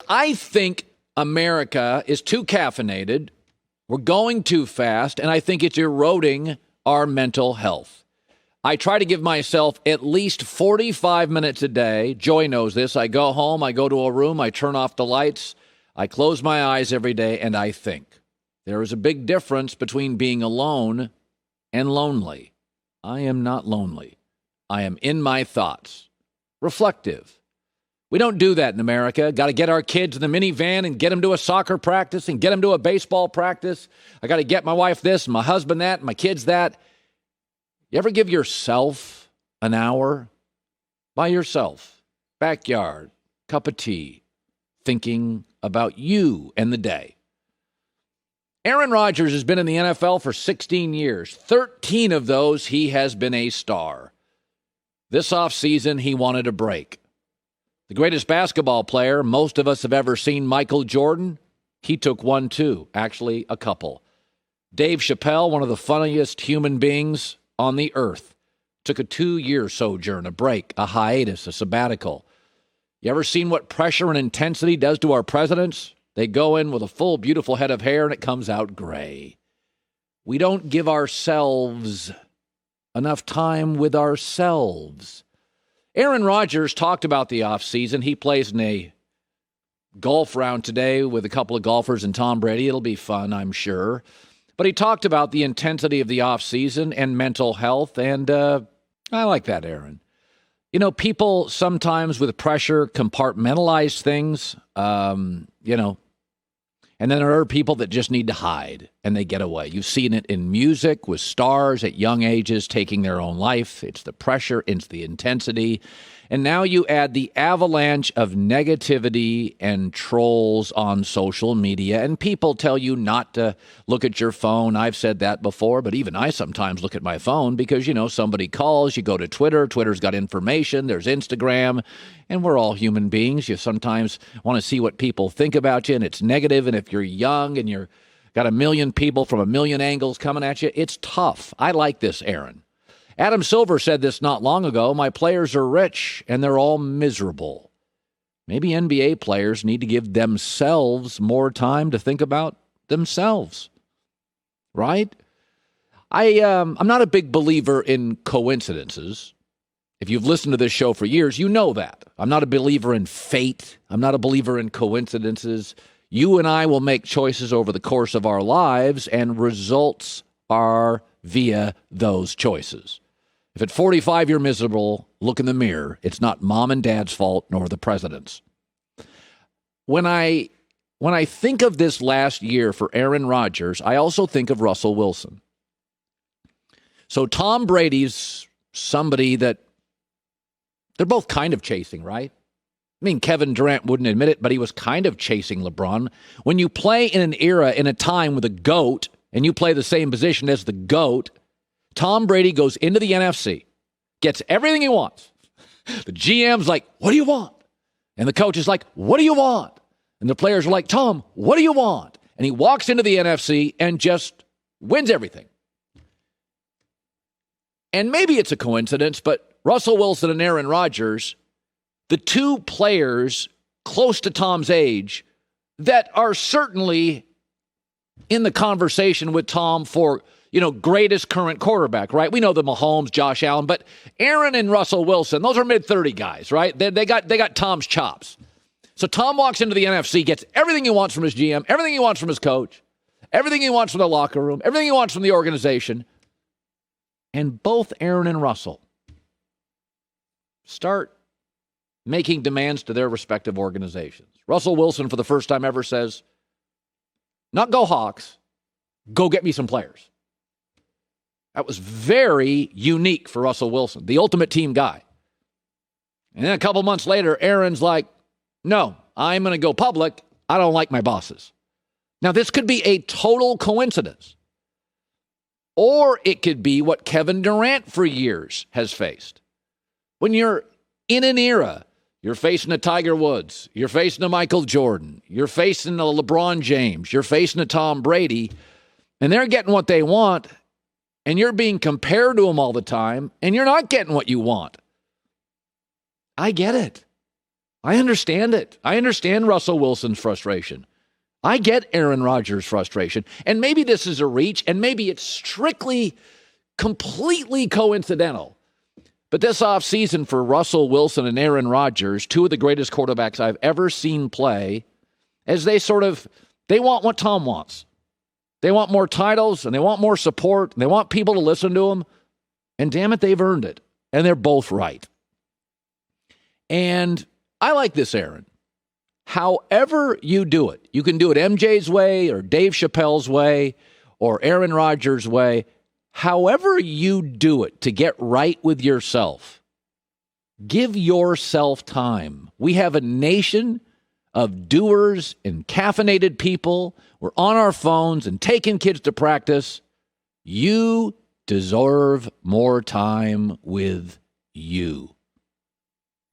I think America is too caffeinated. We're going too fast, and I think it's eroding our mental health. I try to give myself at least 45 minutes a day. Joy knows this. I go home, I go to a room, I turn off the lights, I close my eyes every day, and I think. There is a big difference between being alone and lonely. I am not lonely. I am in my thoughts. Reflective. We don't do that in America. Got to get our kids in the minivan and get them to a soccer practice and get them to a baseball practice. I got to get my wife this and my husband that and my kids that. You ever give yourself an hour by yourself, backyard, cup of tea, thinking about you and the day? Aaron Rodgers has been in the NFL for 16 years. 13 of those, he has been a star. This offseason, he wanted a break. The greatest basketball player most of us have ever seen, Michael Jordan, he took one too, actually a couple. Dave Chappelle, one of the funniest human beings on the earth, took a 2-year sojourn, a break, a hiatus, a sabbatical. You ever seen what pressure and intensity does to our presidents? They go in with a full, beautiful head of hair and it comes out gray. We don't give ourselves enough time with ourselves. Aaron Rodgers talked about the offseason. He plays in a golf round today with a couple of golfers and Tom Brady. It'll be fun, I'm sure. But he talked about the intensity of the offseason and mental health, and I like that, Aaron. You know, people sometimes with pressure compartmentalize things, and then there are people that just need to hide, and they get away. You've seen it in music with stars at young ages taking their own life. It's the pressure, it's the intensity. And now you add the avalanche of negativity and trolls on social media, and people tell you not to look at your phone. I've said that before, but even I sometimes look at my phone because, somebody calls, you go to Twitter, Twitter's got information, there's Instagram, and we're all human beings. You sometimes want to see what people think about you, and it's negative, and if you're young and you're got a million people from a million angles coming at you, it's tough. I like this, Aaron. Adam Silver said this not long ago. My players are rich, and they're all miserable. Maybe NBA players need to give themselves more time to think about themselves, right? I'm not a big believer in coincidences. If you've listened to this show for years, you know that. I'm not a believer in fate. I'm not a believer in coincidences. You and I will make choices over the course of our lives, and results are via those choices. If at 45 you're miserable, look in the mirror. It's not mom and dad's fault nor the president's. When I think of this last year for Aaron Rodgers, I also think of Russell Wilson. So Tom Brady's somebody that they're both kind of chasing, right? I mean, Kevin Durant wouldn't admit it, but he was kind of chasing LeBron. When you play in an era, in a time with a GOAT, and you play the same position as the GOAT, Tom Brady goes into the NFC, gets everything he wants. The GM's like, what do you want? And the coach is like, what do you want? And the players are like, Tom, what do you want? And he walks into the NFC and just wins everything. And maybe it's a coincidence, but Russell Wilson and Aaron Rodgers, the two players close to Tom's age that are certainly in the conversation with Tom for, greatest current quarterback, right? We know the Mahomes, Josh Allen, but Aaron and Russell Wilson, those are mid-30 guys, right? They got Tom's chops. So Tom walks into the NFC, gets everything he wants from his GM, everything he wants from his coach, everything he wants from the locker room, everything he wants from the organization. And both Aaron and Russell start making demands to their respective organizations. Russell Wilson, for the first time ever, says, not go Hawks, go get me some players. That was very unique for Russell Wilson, the ultimate team guy. And then a couple months later, Aaron's like, no, I'm going to go public. I don't like my bosses. Now, this could be a total coincidence. Or it could be what Kevin Durant for years has faced. When you're in an era, you're facing a Tiger Woods, you're facing a Michael Jordan, you're facing a LeBron James, you're facing a Tom Brady, and they're getting what they want, and you're being compared to them all the time, and you're not getting what you want. I get it. I understand it. I understand Russell Wilson's frustration. I get Aaron Rodgers' frustration. And maybe this is a reach, and maybe it's strictly, completely coincidental. But this offseason for Russell Wilson and Aaron Rodgers, two of the greatest quarterbacks I've ever seen play, as they want what Tom wants. They want more titles, and they want more support, and they want people to listen to them. And damn it, they've earned it. And they're both right. And I like this, Aaron. However you do it, you can do it MJ's way or Dave Chappelle's way or Aaron Rodgers' way. However you do it to get right with yourself, give yourself time. We have a nation of doers and caffeinated people. We're on our phones and taking kids to practice. You deserve more time with you.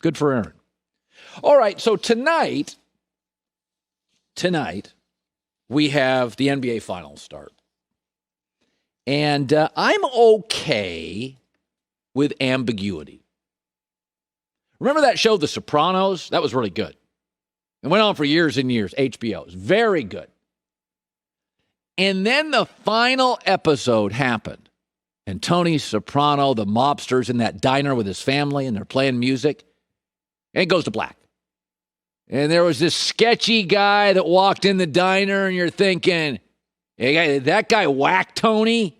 Good for Aaron. All right, so tonight, we have the NBA Finals start. And I'm okay with ambiguity. Remember that show, The Sopranos? That was really good. It went on for years and years. HBO. It was very good. And then the final episode happened. And Tony Soprano, the mobster's in that diner with his family, and they're playing music. And it goes to black. And there was this sketchy guy that walked in the diner, and you're thinking, hey, that guy whacked Tony?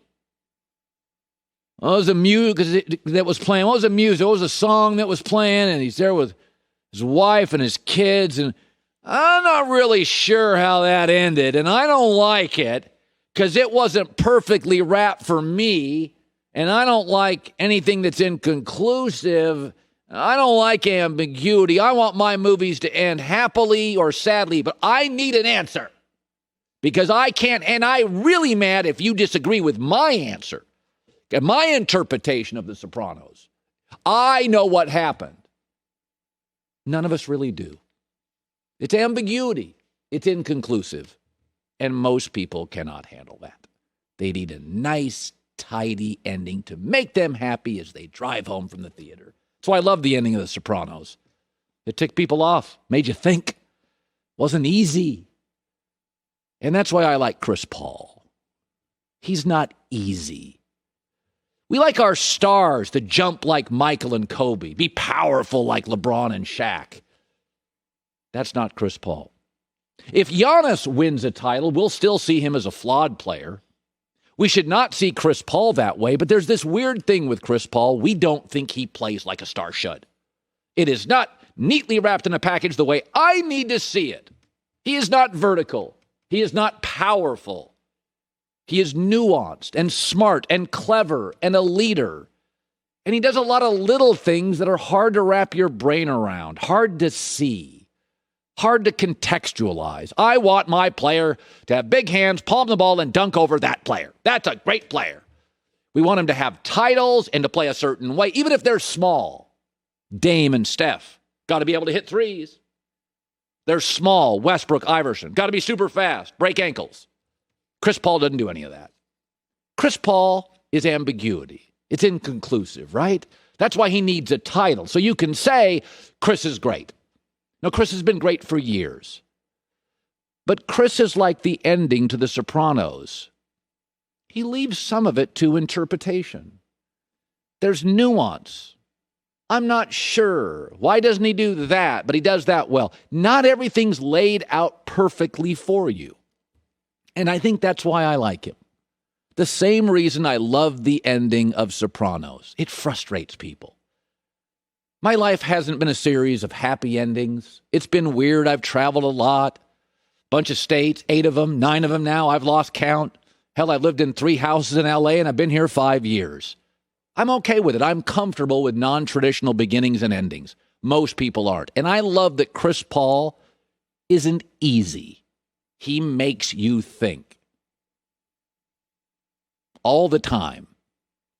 What was the music that was playing? What was the music? What was the song that was playing? And he's there with his wife and his kids, and I'm not really sure how that ended, and I don't like it because it wasn't perfectly wrapped for me, and I don't like anything that's inconclusive. I don't like ambiguity. I want my movies to end happily or sadly, but I need an answer because I can't, and I'm really mad if you disagree with my answer and my interpretation of The Sopranos. I know what happened. None of us really do. It's ambiguity. It's inconclusive. And most people cannot handle that. They need a nice, tidy ending to make them happy as they drive home from the theater. That's why I love the ending of The Sopranos. It ticked people off, made you think. Wasn't easy. And that's why I like Chris Paul. He's not easy. We like our stars to jump like Michael and Kobe, be powerful like LeBron and Shaq. That's not Chris Paul. If Giannis wins a title, we'll still see him as a flawed player. We should not see Chris Paul that way, but there's this weird thing with Chris Paul. We don't think he plays like a star should. It is not neatly wrapped in a package the way I need to see it. He is not vertical. He is not powerful. He is nuanced and smart and clever and a leader. And he does a lot of little things that are hard to wrap your brain around, hard to see, hard to contextualize. I want my player to have big hands, palm the ball, and dunk over that player. That's a great player. We want him to have titles and to play a certain way, even if they're small. Dame and Steph, got to be able to hit threes. They're small. Westbrook, Iverson, got to be super fast, break ankles. Chris Paul doesn't do any of that. Chris Paul is ambiguity. It's inconclusive, right? That's why he needs a title. So you can say, Chris is great. Now, Chris has been great for years. But Chris is like the ending to The Sopranos. He leaves some of it to interpretation. There's nuance. I'm not sure. Why doesn't he do that? But he does that well. Not everything's laid out perfectly for you. And I think that's why I like him. The same reason I love the ending of Sopranos. It frustrates people. My life hasn't been a series of happy endings. It's been weird. I've traveled a lot. Bunch of states, 8 of them, 9 of them now. I've lost count. Hell, I've lived in 3 houses in L.A., and I've been here 5 years. I'm okay with it. I'm comfortable with non-traditional beginnings and endings. Most people aren't. And I love that Chris Paul isn't easy. He makes you think. All the time.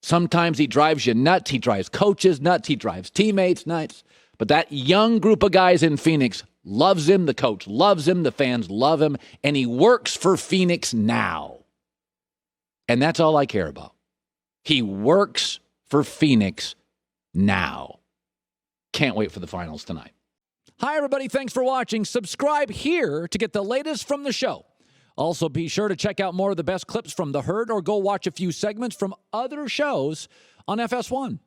Sometimes he drives you nuts. He drives coaches nuts. He drives teammates nuts. But that young group of guys in Phoenix loves him. The coach loves him. The fans love him. And he works for Phoenix now. And that's all I care about. He works for Phoenix now. Can't wait for the finals tonight. Hi, everybody. Thanks for watching. Subscribe here to get the latest from the show. Also, be sure to check out more of the best clips from The Herd or go watch a few segments from other shows on FS1.